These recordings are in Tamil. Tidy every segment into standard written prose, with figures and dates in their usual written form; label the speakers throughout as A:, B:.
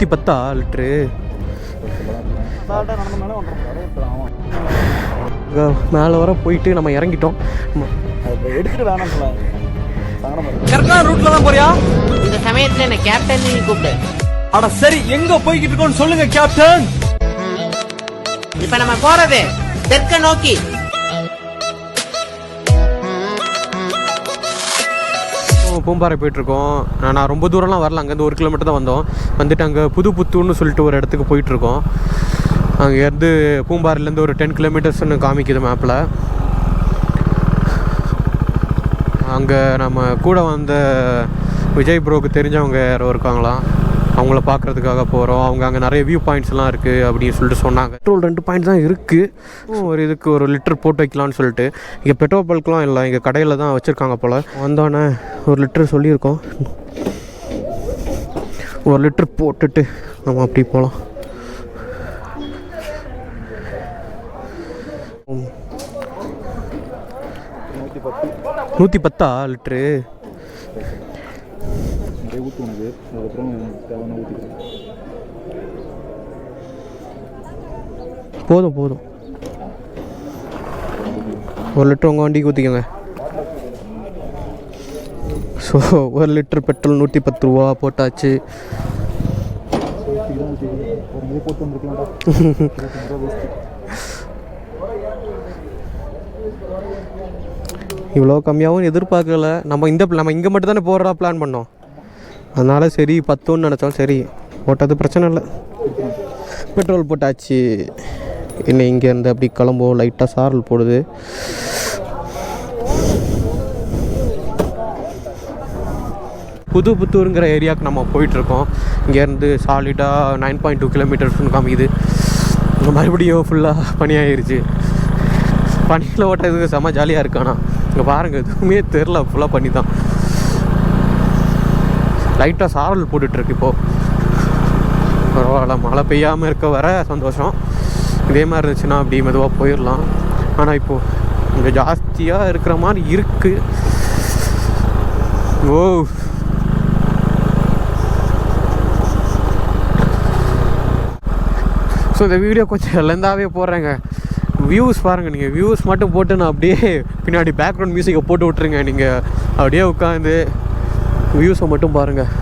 A: 10 லிட்டரு மேலே வர போயிட்டு நம்ம இறங்கிட்டோம்.
B: எடுத்துட்டு வேணாம்
A: கரெக்டான ரூட்ல தான் போறியா?
C: இந்த சமயத்துல என்ன கேப்டன் நீ கூப்பிடு.
A: அட சரி, எங்க போய்கிட்டு இருக்கோம்னு சொல்லுங்க கேப்டன்.
C: இப்ப நம்ம போறது தெற்க நோக்கி.
A: பூம்பாறை போயிட்டுருக்கோம். நான் ரொம்ப தூரம்லாம் வரல, அங்கேருந்து 1 கிலோமீட்டர் தான் வந்தோம். வந்துட்டு அங்கே புதுப்புத்தூர்னு சொல்லிட்டு ஒரு இடத்துக்கு போயிட்டுருக்கோம். அங்கேருந்து பூம்பாறையிலேருந்து ஒரு 10 கிலோமீட்டர்ஸ்னு காமிக்குது மேப்பில். அங்கே நம்ம கூட வந்த விஜய் ப்ரோக்கு தெரிஞ்சவங்க யாரோ இருக்காங்களாம், அவங்கள பார்க்குறதுக்காக போகிறோம். அவங்க அங்கே நிறைய வியூ பாயிண்ட்ஸ்லாம் இருக்குது அப்படின்னு சொல்லிட்டு சொன்னாங்க. பெட்ரோல் 2 பாயிண்ட் தான் இருக்குது. ஒரு இதுக்கு 1 லிட்டர் போட்டு வைக்கலான்னு சொல்லிட்டு. இங்கே பெட்ரோல் பல்க்லாம் இல்லை, இங்கே கடையில் தான் வச்சுருக்காங்க போல். வந்தோடனே 1 லிட்டர் சொல்லியிருக்கோம். 1 லிட்டர் போட்டுட்டு நம்ம அப்படி போகலாம். 110 லிட்டரு
B: ஊற்றுனது. அதுக்கப்புறம் தேவையான ஊற்றிக்கிறேன்.
A: போதும் 1 லிட்டர் உங்கள் வண்டிக்கு ஊற்றிக்கோங்க. ஸோ 1 லிட்டர் பெட்ரோல் 110 ரூபா போட்டாச்சு. இவ்வளோ கம்மியாகவும் எதிர்பார்க்கல. நம்ம இங்கே மட்டும் தானே போகிறதா பிளான் பண்ணோம். அதனால் சரி 10ன்னு நினச்சோம். சரி போட்டது பிரச்சனை இல்லை. பெட்ரோல் போட்டாச்சு. இன்னும் இங்கேருந்து அப்படி கிளம்புவோம். லைட்டாக சாரல் போடுது. புதுப்புத்தூருங்கிற ஏரியாவுக்கு நம்ம போயிட்டுருக்கோம். இங்கேருந்து சாலிடாக 9.2 கிலோமீட்டர்ஸ்னு காமிக்குது. மறுபடியும் ஃபுல்லாக பனியாகிருச்சு. பனியில் ஓட்டுறதுக்கு செம்ம ஜாலியாக இருக்கு. ஆனால் இங்கே பாருங்கள், எதுவுமே தெரில, ஃபுல்லாக பண்ணி தான். லைட்டாக சாரல் போட்டுட்ருக்கு இப்போது. பரவாயில்ல, மழை பெய்யாமல் இருக்க வர சந்தோஷம். இதே மாதிரி இருந்துச்சுன்னா அப்படி மெதுவாக போயிடலாம். ஆனால் இப்போது இங்கே ஜாஸ்தியாக இருக்கிற மாதிரி இருக்குது. ஓ, ஸோ இந்த வீடியோ கொஞ்சம் லெந்தாகவே போடுறேங்க. வியூஸ் பாருங்கள். நீங்கள் வியூஸ் மட்டும் போட்டு நான் அப்படியே பின்னாடி பேக்ரவுண்ட் மியூசிக்கை போட்டு விட்ருங்க. நீங்கள் அப்படியே உட்காந்து வியூஸை மட்டும் பாருங்கள்.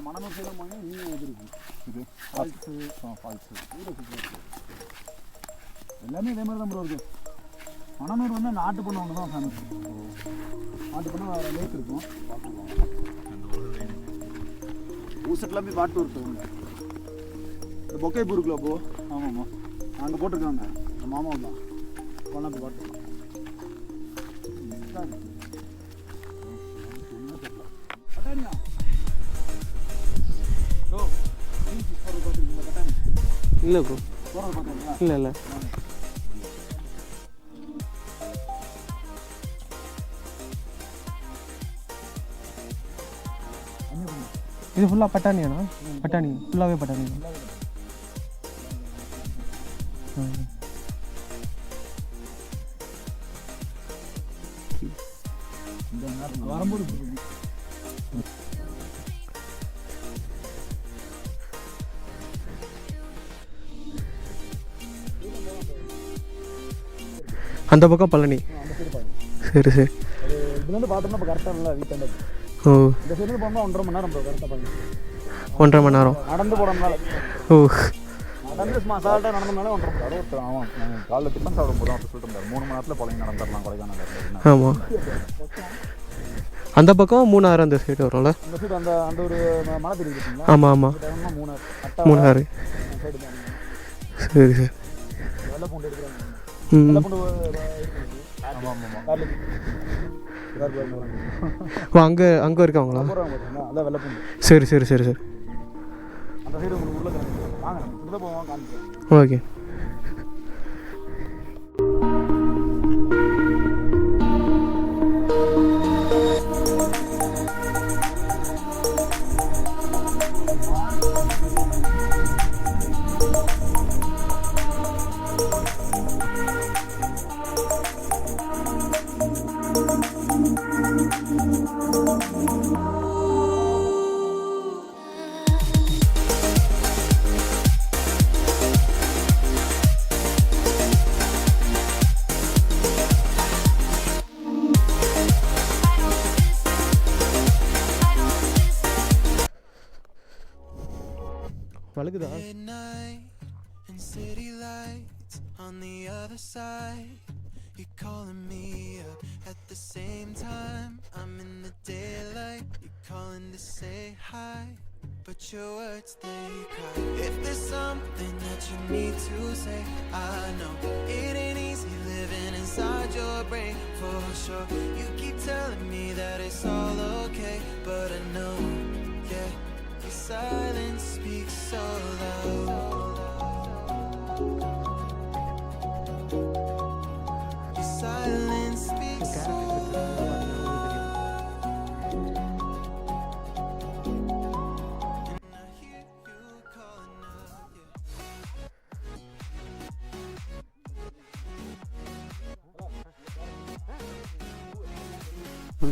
B: மணனூர் சைடும் போனீங்கன்னா இன்னும் எதிர்க்கு இது ஃபால்ஸு எல்லாமே இதே மாதிரி தான் ப்ரோ இருக்குது. மணனூர் வந்து நாட்டு பண்ண ஒன்று தான் ஃபேமஸ். நாட்டு பண்ண வேறு லேக் இருக்கும். ஊசட்லாம் போய் பாட்டு வருவாங்க. இந்த பொக்கைப்பூருக்குள்ள போ. ஆமாம்மா, அங்கே போட்டிருக்காங்க. மாமா தான் போனால் போய் பாட்டு பட்டாணியா.
A: இல்லை ப்ரோ, இல்லை இது ஃபுல்லாக பட்டாணியாண்ணா? பட்டாணி ஃபுல்லாகவே பட்டாணி.
B: வரும்போது
A: அந்த பக்கம் பழனி. சரி சரி.
B: இதுலேருந்து பார்த்தோம்னா இப்போ கரெக்டாக இல்லை வீட்டாண்ட.
A: ஓ,
B: இந்த சைடு போனால் 1.5 மணி நேரம் கரெக்டாக பண்ணி
A: 1.5 மணி நேரம்
B: நடந்து போனோம்னால.
A: ஓ,
B: நடந்து அசால்ட்டாக நடந்தோம்னாலே 1.5 மணி நேரம். ஆமாம், நாங்கள் காலைல டிஃபன் சாப்பிடும் போது அப்படி சொல்லிட்டு இருந்தார் 3 மணி நேரத்தில் பழனி நடந்துடலாம் கொடைக்கானல்.
A: ஆமாம். அந்த பக்கம் மூணாறு அந்த சைடு வரும்ல?
B: அந்த சைடு அந்த அந்த ஒரு மலை தெரியுது.
A: ஆமாம் ஆமாம், மூணாறு. சரி சரி.
B: வெள்ளை பூண்டு எடுக்கிறாங்க.
A: ம்.
B: வெள்ளை பூண்டு. ஆமாம் ஆமாம்.
A: அங்கே இருக்காங்களா?
B: அதான் வெள்ளை பூண்டு.
A: சரி சரி சரி சரி.
B: அந்த சைடு உங்களுக்கு உள்ள வாங்க, உள்ள போவோம் காமிக்கிறேன்.
A: Okay. வழுக்குதா?
D: Midnight and city lights on the other side. You're calling me up at the same time. I'm in the daylight. You're calling to say hi, but your words they cry. If there's something that you need to say, I know it ain't easy living inside your brain for sure. You keep telling me that it's all okay, but I know, yeah. Your silence speaks so loud. Your silence speaks so loud. And I hear you calling out, yeah.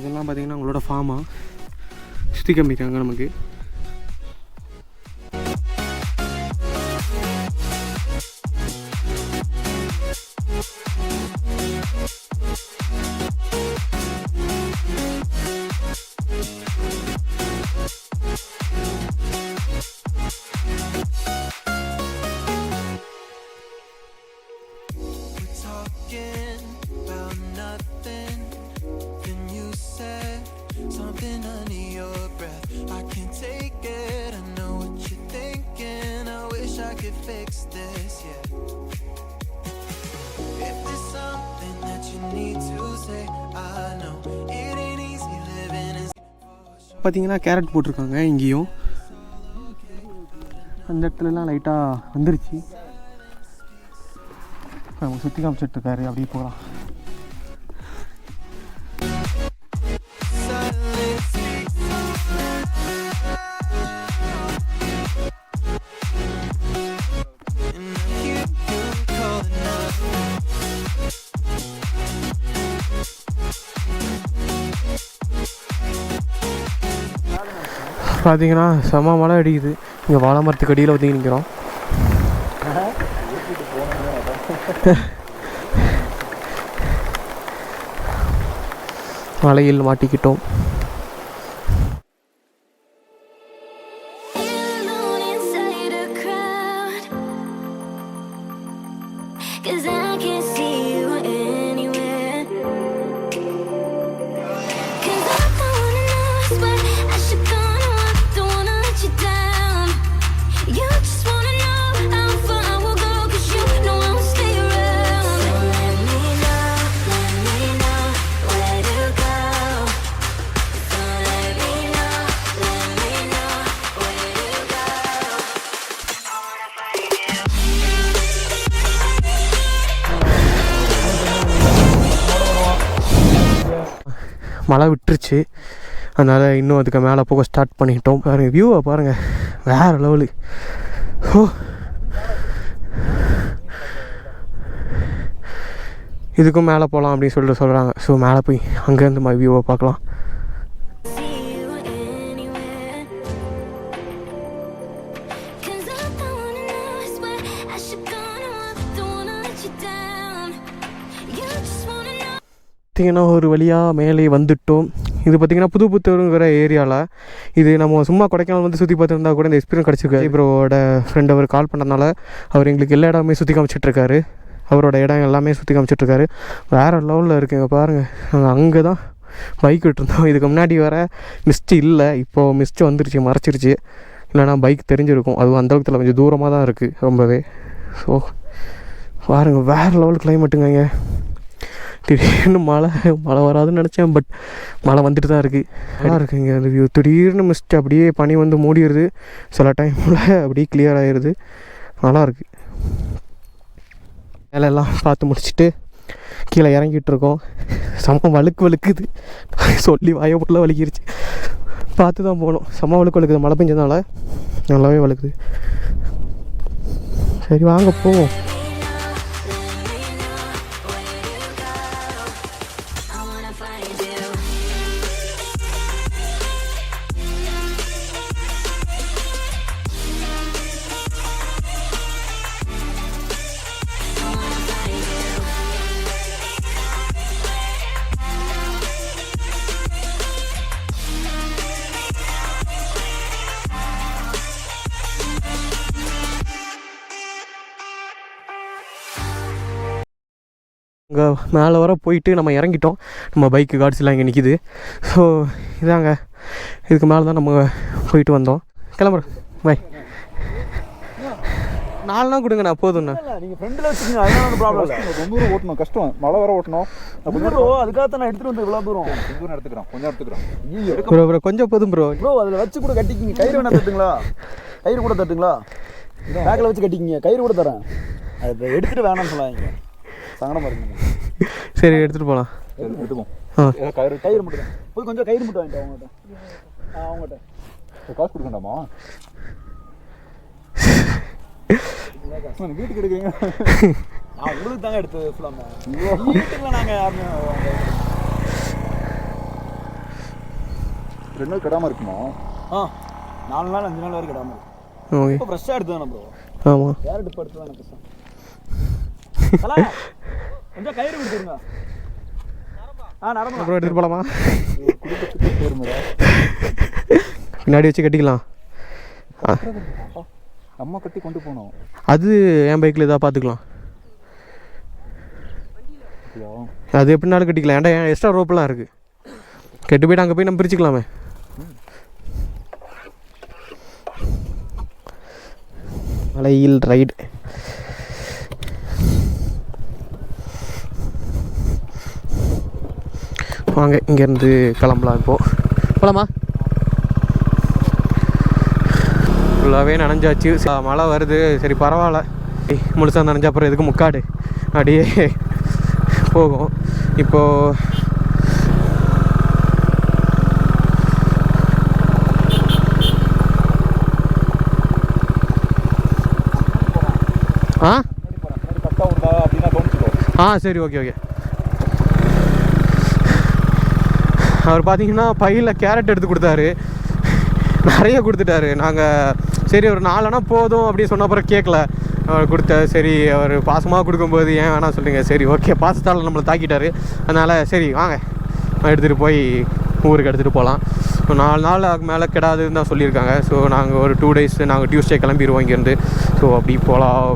A: இதெல்லாம் பார்த்தீங்கன்னா உங்களோட ஃபார்மா சுற்றி காமிக்காங்க நமக்கு.
D: We're talking about nothing. Then you said something under your breath. I can't take it. I know what you're thinking. I wish I could fix this, yeah. If there's something that you need to say, I know it ain't easy living in.
A: பார்த்தீங்கன்னா கேரட் போட்டிருக்காங்க இங்கேயும். அந்த இடத்துலலாம் லைட்டாக வந்துருச்சு. அவங்க சுற்றி காமிச்சிட்ருக்காரு, அப்படியே போகலாம்.
D: Silence speaks so loud. And I hear you calling out.
A: பார்த்தீங்கன்னா செம மழை அடிக்குது. இங்கே வாழை மரத்துக்கு அடியில் வந்து நிற்கிறோம். மலையில் மாட்டிக்கிட்டோம்.
E: Alone inside a crowd, 'cause I can't see you anywhere. 'Cause I don't wanna know it's what I should go on. I don't wanna let you down. You just wanna know how far I will go, 'cause you know I will stay around. So let me know where to go. So let me know where to go.
A: மழை விட்டுருச்சு. அதனால் இன்னும் அதுக்கு மேலே போக ஸ்டார்ட் பண்ணிட்டோம். பாருங்கள் வியூவை பாருங்கள், வேறு லெவலு. ஓ இதுக்கும் மேலே போகலாம் அப்படின்னு சொல்லிட்டு சொல்கிறாங்க. ஸோ மேலே போய் அங்கேருந்து வியூவை பார்க்கலாம்.
E: See you anywhere. 'Cause I don't wanna know, I swear I should go now. I don't wanna let you down. You just wanna know.
A: பார்த்திங்கன்னா ஒரு வழியாக மேலே வந்துவிட்டோம். இது பார்த்திங்கன்னா புதுப்புத்தூருங்கிற ஏரியாவில். இது நம்ம சும்மா கொடைக்கானல் வந்து சுற்றி பார்த்துருந்தா கூட இந்த எக்ஸ்பீரியன்ஸ் கிடச்சிருக்கு. ப்ரோவோட ஃப்ரெண்ட் அவர் கால் பண்ணதுனால அவர் எங்களுக்கு எல்லா இடமே சுற்றி காமிச்சிட்ருக்காரு. அவரோட இடம் எல்லாமே சுற்றி காமிச்சிட்ருக்காரு. வேறு லெவலில் இருக்குங்க பாருங்கள். நாங்கள் அங்கே தான் பைக் விட்டுருந்தோம். இதுக்கு முன்னாடி வர மிஸ்ட்டு இல்லை, இப்போது மிஸ்ட்டு வந்துருச்சு, மறைச்சிருச்சு. இல்லைனா பைக் தெரிஞ்சிருக்கும். அதுவும் அந்தளவுக்கு கொஞ்சம் தூரமாக தான் இருக்குது ரொம்பவே. ஸோ பாருங்கள் வேறு லெவல் கிளைமேட்டுங்க. இங்கே திடீர்னு மழை வராதுன்னு நினச்சேன், பட் மழை வந்துட்டு தான் இருக்குது. நல்லா இருக்குங்க அந்த வியூ. திடீர்னு மிஸ்ட்டு அப்படியே பனி வந்து மூடிடுது, சில டைமில் அப்படியே கிளியர் ஆகிடுது. நல்லாயிருக்கு. வேலையெல்லாம் பார்த்து முடிச்சுட்டு கீழே இறங்கிட்டு இருக்கோம். செம்ம வழுக்குது, சொல்லி வாயப்பொருளாக வலிக்கிருச்சு. பார்த்து தான் போகணும். செம்ம வழுக்குது, மழை பெஞ்சதுனால நல்லாவே வழுக்குது. சரி வாங்க போவோம். இங்கே மேலே வர போயிட்டு நம்ம இறங்கிட்டோம். நம்ம பைக்கு கார்ட்ஸ்லாம் இங்கே நிற்கிது. ஸோ இதாங்க, இதுக்கு மேலே தான் நம்ம போயிட்டு வந்தோம். கிளம்புறேன், பை. 4 நாள் கொடுங்கண்ணா, போதும்ண்ணா.
B: நீங்கள் ஃப்ரெண்டில் வச்சுக்கோங்க, அதனால ப்ராப்ளம் இல்லை. ரொம்ப தூரம் ஓட்டணும், கஷ்டம். மழை வர ஓட்டணும். அதுக்காக தான் நான் எடுத்துகிட்டு வந்து இவ்வளோ தூரம். தூரம் எடுத்துக்கிறோம், கொஞ்சம் எடுத்துக்கிறோம்.
A: ப்ரோ கொஞ்சம் போதும் ப்ரோ.
B: அதில் வச்சு கூட கட்டிக்கிங்க. கயிறு வேணா தட்டுங்களா? கயிறு கூட தட்டுங்களா? பேக்கில் வச்சு கட்டிக்கிங்க. கயிறு கூட தரேன். அதை எடுத்துகிட்டு வேணாம்னு சொல்லாங்க. சங்கடமாக இருக்குங்க.
A: சரி எடுத்துகிட்டு போகலாம்.
B: எடுத்துப்போம்.
A: கயிறு
B: மட்டும் தான். போய் கொஞ்சம் கயிறு மட்டும் வாங்கிட்டு அவங்ககிட்ட காசு கொடுக்கண்டாமா? வீட்டுக்கு எடுக்கிறீங்க. நான் உங்களுக்கு தாங்க எடுத்து ஃபுல்லாமா. வீட்டுக்குலாம் நாங்கள் யாருமே 2 நாள் கிடாமல் இருக்குமா? 4 நாள் 5 நாள் வரைக்கும் கிடாமல் இருக்கும். இப்போ ஃப்ரெஷ்ஷாக எடுத்து தானே ப்ரோ?
A: ஆமாம்,
B: யார் எடுத்து எடுத்து தானே ஃப்ரெஷ்ஷாக. கொஞ்சம் கயிறு கொடுத்துருங்க.
A: அப்புறம் எடுத்துகிட்டு போகலாமா? பின்னாடி வச்சு கட்டிக்கலாம்.
B: அம்மா கட்டி கொண்டு போனோம்.
A: அது என் பைக்கில் இதாக பார்த்துக்கலாம். அது எப்படினாலும் கட்டிக்கலாம். ஏன்டா எக்ஸ்ட்ரா ரோப்பெல்லாம் இருக்குது. கெட்டு போய்ட்டு அங்கே போய் நம்ம பிரிச்சுக்கலாமே. மலையில் ரைடு. வாங்க இங்கேருந்து கிளம்பலாம். இப்போது போகலாமா? ஃபுல்லாகவே நனைஞ்சாச்சு. மழை வருது, சரி பரவாயில்ல, முழுசாக நனைஞ்ச அப்புறம் எதுக்கு முக்காடு அப்படியே போகும். இப்போது சரி ஓகே. அவர் பார்த்தீங்கன்னா பையில் கேரட் எடுத்து கொடுத்தாரு, நிறைய கொடுத்துட்டாரு. நாங்கள் சரி ஒரு 4 அணா போதும் அப்படின்னு சொன்ன அப்புறம் கேட்கல. அவர் கொடுத்த சரி அவர் பாசமாக கொடுக்கும்போது ஏன் வேணாம் சொல்லுங்க. சரி ஓகே, பாசத்தால் நம்மளை தாக்கிட்டார். அதனால் சரி வாங்க எடுத்துகிட்டு போய் ஊருக்கு எடுத்துகிட்டு போகலாம். ஸோ 4 நாள் மேலே கிடாதுன்னு தான் சொல்லியிருக்காங்க. ஸோ நாங்கள் ஒரு 2 days நாங்கள் டியூஸ்டே கிளம்பிடுவோம் இங்கேருந்து. ஸோ அப்படி போகலாம்.